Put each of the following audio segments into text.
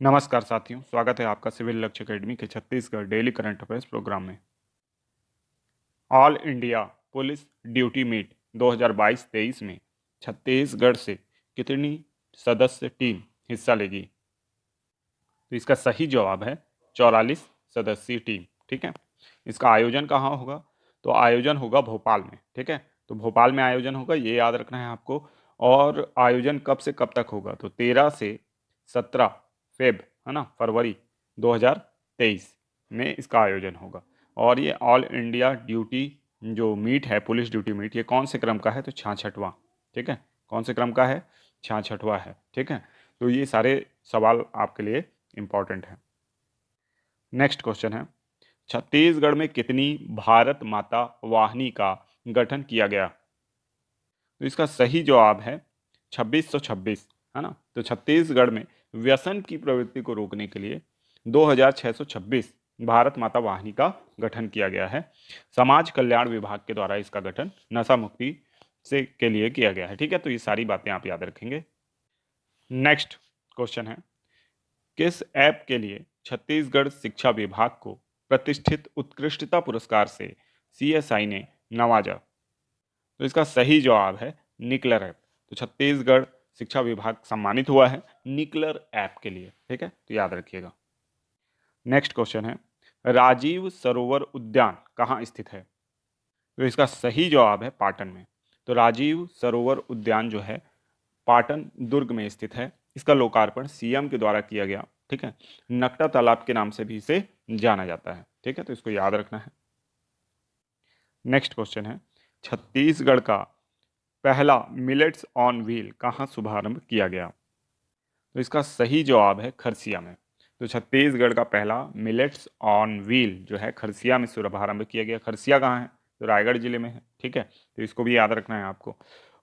नमस्कार साथियों, स्वागत है आपका सिविल लक्ष्य अकेडमी के Chhattisgarh daily current affairs program में। All India police duty meet 2022-23 में छत्तीसगढ़ से कितनी सदस्य टीम हिस्सा लेगी? तो इसका सही जवाब है 44 सदस्यीय टीम। ठीक है, इसका आयोजन कहाँ होगा? तो आयोजन होगा भोपाल में। ठीक है, तो भोपाल में आयोजन होगा, ये याद रखना है आपको। और आयोजन कब से कब तक होगा? तो 13 से 17 फेब, है ना, फरवरी 2023 में इसका आयोजन होगा। और ये ऑल इंडिया ड्यूटी जो मीट है, पुलिस ड्यूटी मीट, ये कौन से क्रम का है? तो 66वां। ठीक है, कौन से क्रम का है? 66वां है। ठीक है, तो ये सारे सवाल आपके लिए इंपॉर्टेंट है। नेक्स्ट क्वेश्चन है, छत्तीसगढ़ में कितनी भारत माता वाहिनी का गठन किया गया? तो इसका सही जवाब है 2626, है ना। तो छत्तीसगढ़ में व्यसन की प्रवृत्ति को रोकने के लिए 2626 भारत माता वाहिनी का गठन किया गया है। समाज कल्याण विभाग के द्वारा इसका गठन नशा मुक्ति से के लिए किया गया है। ठीक है, तो ये सारी बातें आप याद रखेंगे। नेक्स्ट क्वेश्चन है, किस ऐप के लिए छत्तीसगढ़ शिक्षा विभाग को प्रतिष्ठित उत्कृष्टता पुरस्कार से सीएसआई ने नवाजा? तो इसका सही जवाब है निकलर ऐप। तो छत्तीसगढ़ शिक्षा विभाग सम्मानित हुआ है निकलर ऐप के लिए। ठीक है, तो याद रखिएगा। नेक्स्ट क्वेश्चन है, राजीव सरोवर उद्यान कहाँ स्थित है? तो इसका सही जवाब है पाटन में। तो राजीव सरोवर उद्यान जो है पाटन दुर्ग में स्थित है। इसका लोकार्पण सीएम के द्वारा किया गया। ठीक है, नकटा तालाब के नाम से भी इसे जाना जाता है। ठीक है, तो इसको याद रखना है। नेक्स्ट क्वेश्चन है, छत्तीसगढ़ का पहला मिलेट्स ऑन व्हील कहाँ शुभारंभ किया गया? तो इसका सही जवाब है खरसिया में। तो छत्तीसगढ़ का पहला मिलेट्स ऑन व्हील जो है खरसिया में शुभारंभ किया गया। खरसिया कहाँ है? तो रायगढ़ जिले में है। ठीक है, तो इसको भी याद रखना है आपको।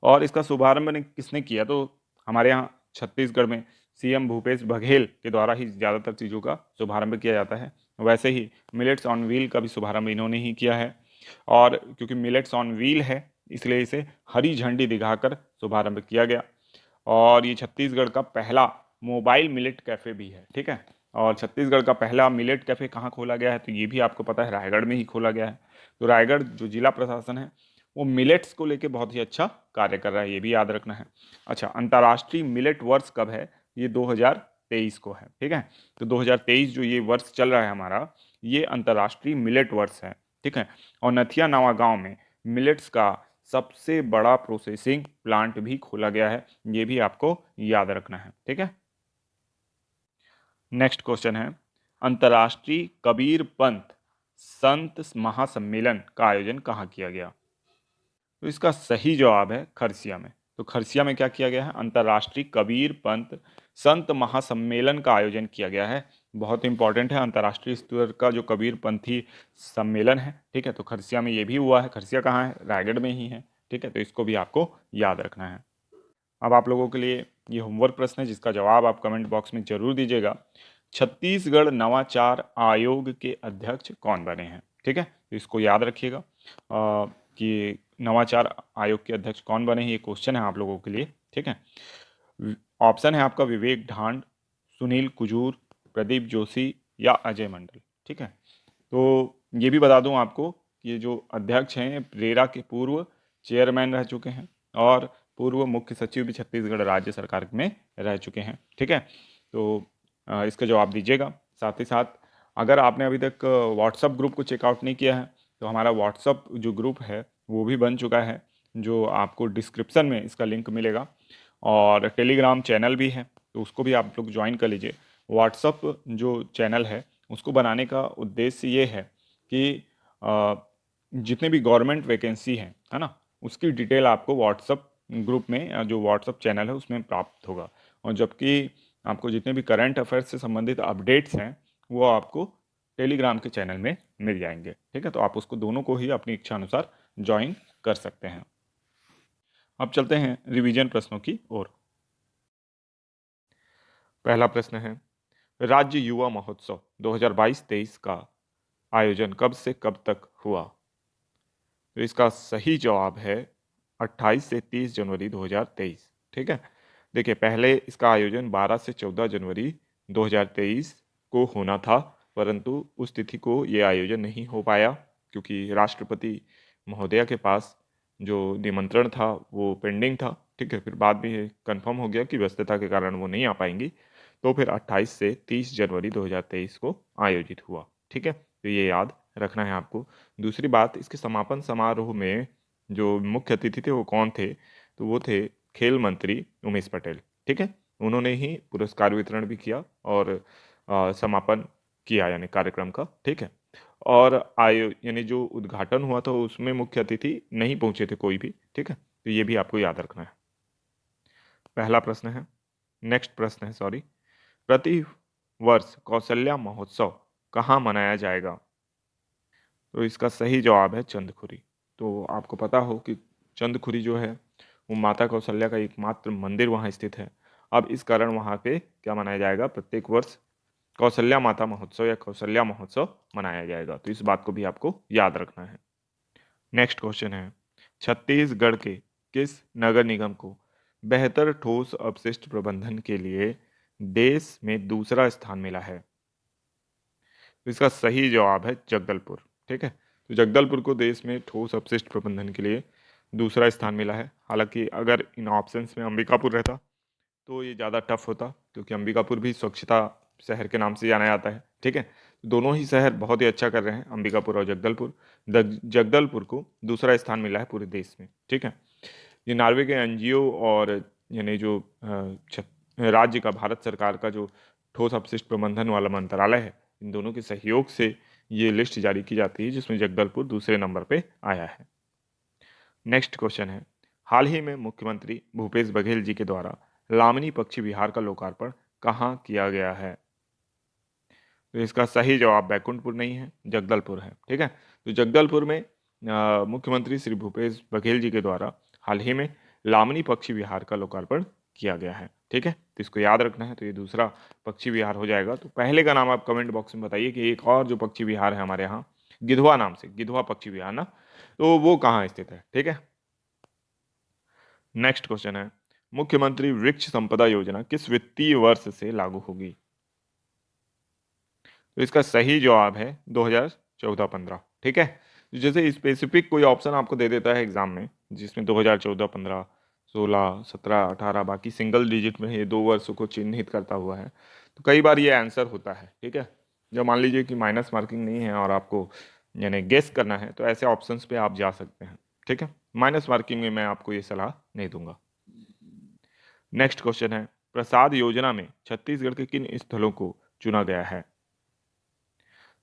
और इसका शुभारंभ ने किसने किया? तो हमारे यहाँ छत्तीसगढ़ में सीएम भूपेश बघेल के द्वारा ही ज़्यादातर चीज़ों का शुभारंभ किया जाता है। वैसे ही मिलेट्स ऑन व्हील का भी शुभारंभ इन्होंने ही किया है। और क्योंकि मिलेट्स ऑन व्हील है इसलिए इसे हरी झंडी दिखाकर शुभारंभ किया गया। और ये छत्तीसगढ़ का पहला मोबाइल मिलेट कैफ़े भी है। ठीक है, और छत्तीसगढ़ का पहला मिलेट कैफ़े कहाँ खोला गया है? तो ये भी आपको पता है, रायगढ़ में ही खोला गया है। तो रायगढ़ जो जिला प्रशासन है वो मिलेट्स को लेके बहुत ही अच्छा कार्य कर रहा है, ये भी याद रखना है। अच्छा, अंतर्राष्ट्रीय मिलेट वर्ष कब है? ये 2023 को है। ठीक है, तो 2023 जो ये वर्ष चल रहा है हमारा, ये अंतर्राष्ट्रीय मिलेट वर्ष है। ठीक है, और नथिया नवा गांव में मिलेट्स का सबसे बड़ा प्रोसेसिंग प्लांट भी खोला गया है, ये भी आपको याद रखना है। ठीक है, नेक्स्ट क्वेश्चन है, अंतर्राष्ट्रीय कबीर पंथ संत महासम्मेलन का आयोजन कहाँ किया गया? तो इसका सही जवाब है खरसिया में। तो खरसिया में क्या किया गया है? अंतर्राष्ट्रीय कबीर पंथ संत महासम्मेलन का आयोजन किया गया है। बहुत इंपॉर्टेंट है, अंतर्राष्ट्रीय स्तर का जो कबीर पंथी सम्मेलन है। ठीक है, तो खरसिया में ये भी हुआ है। खरसिया कहाँ है? रायगढ़ में ही है। ठीक है, तो इसको भी आपको याद रखना है। अब आप लोगों के लिए ये होमवर्क प्रश्न है जिसका जवाब आप कमेंट बॉक्स में जरूर दीजिएगा। छत्तीसगढ़ नवाचार आयोग के अध्यक्ष कौन बने हैं? ठीक है, तो इसको याद रखिएगा कि नवाचार आयोग के अध्यक्ष कौन बने हैं, ये क्वेश्चन है आप लोगों के लिए। ठीक है, ऑप्शन है आपका विवेक ढांड, सुनील कुजूर, प्रदीप जोशी या अजय मंडल। ठीक है, तो ये भी बता दूं आपको कि ये जो अध्यक्ष हैं रेरा के पूर्व चेयरमैन रह चुके हैं और पूर्व मुख्य सचिव भी छत्तीसगढ़ राज्य सरकार में रह चुके हैं। ठीक है, तो इसका जवाब दीजिएगा। साथ ही साथ अगर आपने अभी तक व्हाट्सअप ग्रुप को चेकआउट नहीं किया है तो हमारा व्हाट्सअप जो ग्रुप है वो भी बन चुका है, जो आपको डिस्क्रिप्शन में इसका लिंक मिलेगा। और टेलीग्राम चैनल भी है, तो उसको भी आप लोग ज्वाइन कर लीजिए। व्हाट्सअप जो चैनल है उसको बनाने का उद्देश्य ये है कि अ, जितने भी गवर्नमेंट वैकेंसी हैं, है ना, उसकी डिटेल आपको व्हाट्सअप ग्रुप में जो व्हाट्सअप चैनल है उसमें प्राप्त होगा। और जबकि आपको जितने भी करंट अफेयर्स से संबंधित अपडेट्स हैं वो आपको टेलीग्राम के चैनल में मिल जाएंगे। ठीक है, तो आप उसको दोनों को ही अपनी इच्छा अनुसार ज्वाइन कर सकते हैं। अब चलते हैं रिवीजन प्रश्नों की ओर। पहला प्रश्न है, राज्य युवा महोत्सव 2022-23 का आयोजन कब से कब तक हुआ? तो इसका सही जवाब है 28 से 30 जनवरी 2023। ठीक है, देखिए पहले इसका आयोजन 12 से 14 जनवरी 2023 को होना था, परंतु उस तिथि को ये आयोजन नहीं हो पाया क्योंकि राष्ट्रपति महोदया के पास जो निमंत्रण था वो पेंडिंग था। ठीक है, फिर बाद में ये कंफर्म हो गया कि व्यस्तता के कारण वो नहीं आ पाएंगी, तो फिर 28 से 30 जनवरी 2023 को आयोजित हुआ। ठीक है, तो ये याद रखना है आपको। दूसरी बात, इसके समापन समारोह में जो मुख्य अतिथि थे वो कौन थे, तो वो थे खेल मंत्री उमेश पटेल। ठीक है, उन्होंने ही पुरस्कार वितरण भी किया और समापन किया यानी कार्यक्रम का। ठीक है, और यानी जो उद्घाटन हुआ था उसमें मुख्य अतिथि नहीं पहुंचे थे कोई भी। ठीक है, तो ये भी आपको याद रखना है। पहला प्रश्न है, नेक्स्ट प्रश्न है सॉरी, प्रति वर्ष कौशल्या महोत्सव कहाँ मनाया जाएगा? तो इसका सही जवाब है चंदखुरी। तो आपको पता हो कि चंदखुरी जो है वो माता कौशल्या का एकमात्र मंदिर वहाँ स्थित है। अब इस कारण वहाँ पे क्या मनाया जाएगा, प्रत्येक वर्ष कौशल्या माता महोत्सव या कौशल्या महोत्सव मनाया जाएगा। तो इस बात को भी आपको याद रखना है। नेक्स्ट क्वेश्चन है, छत्तीसगढ़ के किस नगर निगम को बेहतर ठोस अपशिष्ट प्रबंधन के लिए देश में दूसरा स्थान मिला है? तो इसका सही जवाब है जगदलपुर। ठीक है, तो जगदलपुर को देश में ठोस अपशिष्ट प्रबंधन के लिए दूसरा स्थान मिला है। हालांकि अगर इन ऑप्शंस में अंबिकापुर रहता तो ये ज़्यादा टफ होता, क्योंकि अंबिकापुर भी स्वच्छता शहर के नाम से जाना जाता है। ठीक है, दोनों ही शहर बहुत ही अच्छा कर रहे हैं, अंबिकापुर और जगदलपुर। जगदलपुर को दूसरा स्थान मिला है पूरे देश में। ठीक है, ये नॉर्वे के एनजीओ और यानी जो राज्य का भारत सरकार का जो ठोस अपशिष्ट प्रबंधन वाला मंत्रालय है, इन दोनों के सहयोग से ये लिस्ट जारी की जाती है, जिसमें जगदलपुर दूसरे नंबर पे आया है। नेक्स्ट क्वेश्चन है, हाल ही में मुख्यमंत्री भूपेश बघेल जी के द्वारा लामनी पक्षी विहार का लोकार्पण कहाँ किया गया है? तो इसका सही जवाब बैकुंठपुर नहीं है, जगदलपुर है। ठीक है, तो जगदलपुर में मुख्यमंत्री श्री भूपेश बघेल जी के द्वारा हाल ही में लामनी पक्षी विहार का लोकार्पण किया गया है। ठीक है, तो इसको याद रखना है। तो ये दूसरा पक्षी विहार हो जाएगा। तो पहले का नाम आप कमेंट बॉक्स में बताइए कि एक और जो पक्षी विहार है हमारे यहाँ गिधवा नाम से, गिधवा पक्षी विहार ना, तो वो कहाँ स्थित है? ठीक है, नेक्स्ट क्वेश्चन है, मुख्यमंत्री वृक्ष संपदा योजना किस वित्तीय वर्ष से लागू होगी? तो इसका सही जवाब है 2014-15। ठीक है, तो जैसे स्पेसिफिक कोई ऑप्शन आपको दे देता है एग्जाम में जिसमें 2014-15, 16, 17, 18 बाकी सिंगल डिजिट में ये 2 वर्षों को चिन्हित करता हुआ है, तो कई बार ये आंसर होता है। ठीक है, जब मान लीजिए कि माइनस मार्किंग नहीं है और आपको यानी गेस करना है तो ऐसे ऑप्शंस पे आप जा सकते हैं। ठीक है, माइनस मार्किंग में मैं आपको ये सलाह नहीं दूंगा। नेक्स्ट क्वेश्चन है, प्रसाद योजना में छत्तीसगढ़ के किन स्थलों को चुना गया है?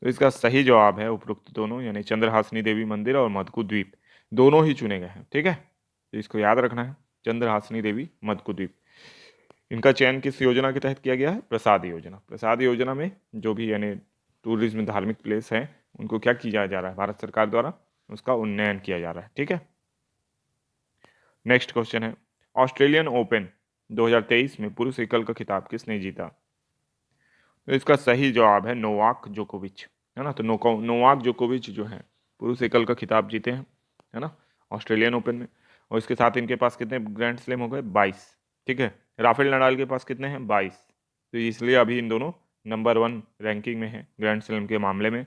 तो इसका सही जवाब है उपरोक्त दोनों, यानी चंद्रहासिनी देवी मंदिर और मधुकू द्वीप दोनों ही चुने गए हैं। ठीक है, तो इसको याद रखना है, चंद्रहासिनी देवी मधुकू द्वीप। इनका चयन किस योजना के तहत किया गया है? प्रसाद योजना। प्रसाद योजना में जो भी यानी टूरिज्म धार्मिक प्लेस है उनको क्या किया जा रहा है, भारत सरकार द्वारा उसका उन्नयन किया जा रहा है। ठीक है, नेक्स्ट क्वेश्चन है, ऑस्ट्रेलियन ओपन 2023 में पुरुष एकल का खिताब किसने जीता? तो इसका सही जवाब है नोवाक जोकोविच, है ना। तो नोवाक जोकोविच जो है पुरुष एकल का खिताब जीते हैं, है ना, ऑस्ट्रेलियन ओपन में। और इसके साथ इनके पास कितने ग्रैंड स्लैम हो गए? 22। ठीक है, राफेल नडाल के पास कितने हैं? 22। तो इसलिए अभी इन दोनों नंबर 1 रैंकिंग में है ग्रैंड स्लैम के मामले में,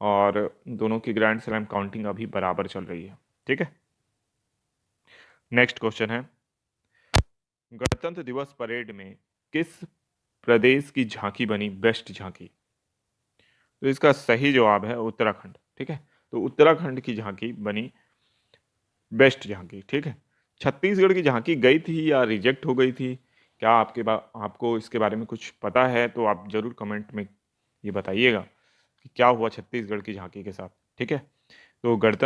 और दोनों की ग्रैंड स्लैम काउंटिंग अभी बराबर चल रही है। ठीक है, नेक्स्ट क्वेश्चन है, गणतंत्र दिवस परेड में किस प्रदेश की झांकी बनी बेस्ट झांकी? तो इसका सही जवाब है उत्तराखंड। ठीक है, तो उत्तराखंड की झांकी बनी बेस्ट झांकी। ठीक है, छत्तीसगढ़ की झांकी गई थी या रिजेक्ट हो गई थी? क्या आपको इसके बारे में कुछ पता है? तो आप जरूर कमेंट में ये बताइएगा कि क्या हुआ छत्तीसगढ़ की झांकी के साथ। ठीक है, तो गणतंत्र